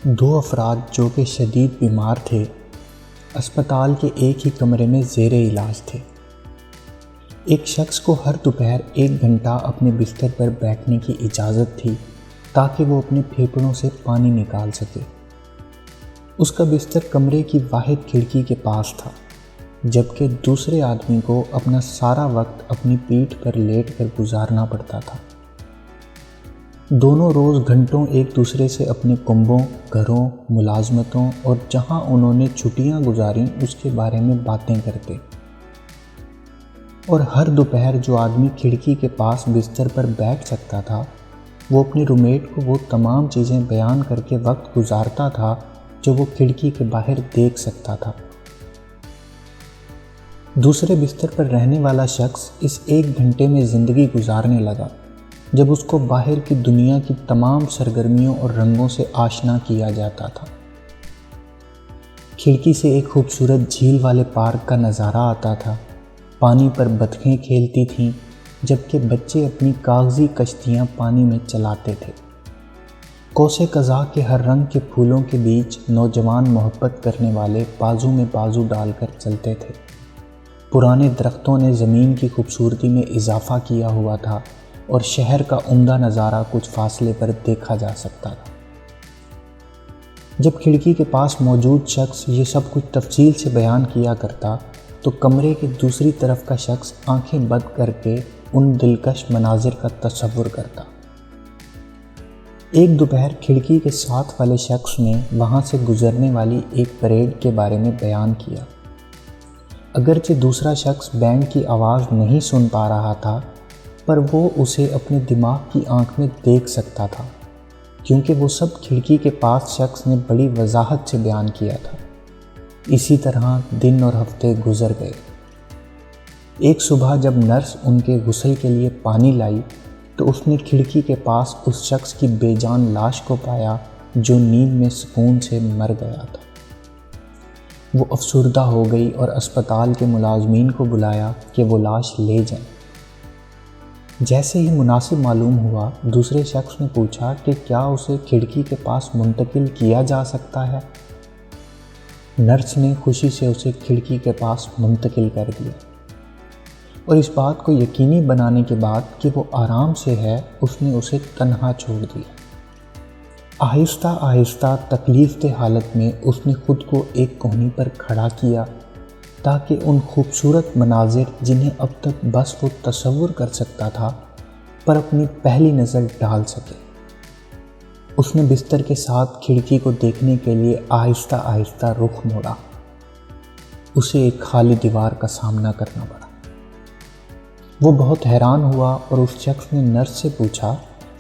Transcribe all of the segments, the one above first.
دو افراد جو کہ شدید بیمار تھے اسپتال کے ایک ہی کمرے میں زیر علاج تھے۔ ایک شخص کو ہر دوپہر 1 گھنٹہ اپنے بستر پر بیٹھنے کی اجازت تھی تاکہ وہ اپنے پھیپھڑوں سے پانی نکال سکے۔ اس کا بستر کمرے کی واحد کھڑکی کے پاس تھا، جبکہ دوسرے آدمی کو اپنا سارا وقت اپنی پیٹھ پر لیٹ کر گزارنا پڑتا تھا۔ دونوں روز گھنٹوں ایک دوسرے سے اپنے کنبوں، گھروں، ملازمتوں اور جہاں انہوں نے چھٹیاں گزاریں اس کے بارے میں باتیں کرتے، اور ہر دوپہر جو آدمی کھڑکی کے پاس بستر پر بیٹھ سکتا تھا وہ اپنے رومیٹ کو وہ تمام چیزیں بیان کر کے وقت گزارتا تھا جو وہ کھڑکی کے باہر دیکھ سکتا تھا۔ دوسرے بستر پر رہنے والا شخص اس 1 گھنٹے میں زندگی گزارنے لگا جب اس کو باہر کی دنیا کی تمام سرگرمیوں اور رنگوں سے آشنا کیا جاتا تھا۔ کھڑکی سے ایک خوبصورت جھیل والے پارک کا نظارہ آتا تھا، پانی پر بطخیں کھیلتی تھیں جبکہ بچے اپنی کاغذی کشتیاں پانی میں چلاتے تھے۔ کوسے قزح کے ہر رنگ کے پھولوں کے بیچ نوجوان محبت کرنے والے بازو میں بازو ڈال کر چلتے تھے۔ پرانے درختوں نے زمین کی خوبصورتی میں اضافہ کیا ہوا تھا اور شہر کا عمدہ نظارہ کچھ فاصلے پر دیکھا جا سکتا تھا۔ جب کھڑکی کے پاس موجود شخص یہ سب کچھ تفصیل سے بیان کیا کرتا تو کمرے کے دوسری طرف کا شخص آنکھیں بند کر کے ان دلکش مناظر کا تصور کرتا۔ ایک دوپہر کھڑکی کے ساتھ والے شخص نے وہاں سے گزرنے والی ایک پریڈ کے بارے میں بیان کیا۔ اگرچہ دوسرا شخص بینڈ کی آواز نہیں سن پا رہا تھا، پر وہ اسے اپنے دماغ کی آنکھ میں دیکھ سکتا تھا، کیونکہ وہ سب کھڑکی کے پاس شخص نے بڑی وضاحت سے بیان کیا تھا۔ اسی طرح دن اور ہفتے گزر گئے۔ ایک صبح جب نرس ان کے غسل کے لیے پانی لائی تو اس نے کھڑکی کے پاس اس شخص کی بے جان لاش کو پایا جو نیند میں سکون سے مر گیا تھا۔ وہ افسردہ ہو گئی اور اسپتال کے ملازمین کو بلایا کہ وہ لاش لے جائیں۔ جیسے ہی مناسب معلوم ہوا، دوسرے شخص نے پوچھا کہ کیا اسے کھڑکی کے پاس منتقل کیا جا سکتا ہے۔ نرس نے خوشی سے اسے کھڑکی کے پاس منتقل کر دیا، اور اس بات کو یقینی بنانے کے بعد کہ وہ آرام سے ہے، اس نے اسے تنہا چھوڑ دیا۔ آہستہ آہستہ تکلیف دہ حالت میں اس نے خود کو ایک کوہنی پر کھڑا کیا تاکہ ان خوبصورت مناظر جنہیں اب تک بس وہ تصور کر سکتا تھا پر اپنی پہلی نظر ڈال سکے۔ اس نے بستر کے ساتھ کھڑکی کو دیکھنے کے لیے آہستہ آہستہ رخ موڑا۔ اسے ایک خالی دیوار کا سامنا کرنا پڑا۔ وہ بہت حیران ہوا اور اس شخص نے نرس سے پوچھا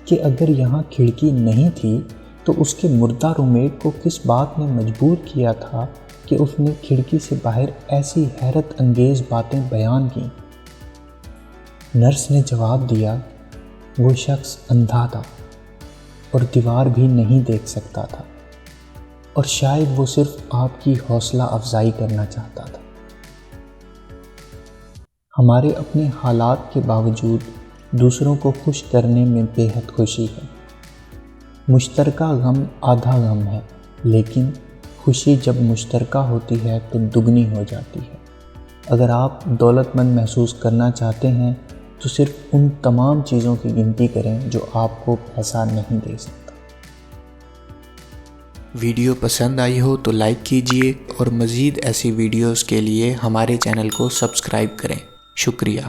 کہ اگر یہاں کھڑکی نہیں تھی تو اس کے مردہ رومیٹ کو کس بات نے مجبور کیا تھا کہ اس نے کھڑکی سے باہر ایسی حیرت انگیز باتیں بیان کیں۔ نرس نے جواب دیا، وہ شخص اندھا تھا اور دیوار بھی نہیں دیکھ سکتا تھا، اور شاید وہ صرف آپ کی حوصلہ افزائی کرنا چاہتا تھا۔ ہمارے اپنے حالات کے باوجود دوسروں کو خوش کرنے میں بے حد خوشی ہے۔ مشترکہ غم آدھا غم ہے، لیکن خوشی جب مشترکہ ہوتی ہے تو دگنی ہو جاتی ہے۔ اگر آپ دولت مند محسوس کرنا چاہتے ہیں تو صرف ان تمام چیزوں کی گنتی کریں جو آپ کو پیسہ نہیں دے سکتا۔ ویڈیو پسند آئی ہو تو لائک کیجئے اور مزید ایسی ویڈیوز کے لیے ہمارے چینل کو سبسکرائب کریں۔ شکریہ۔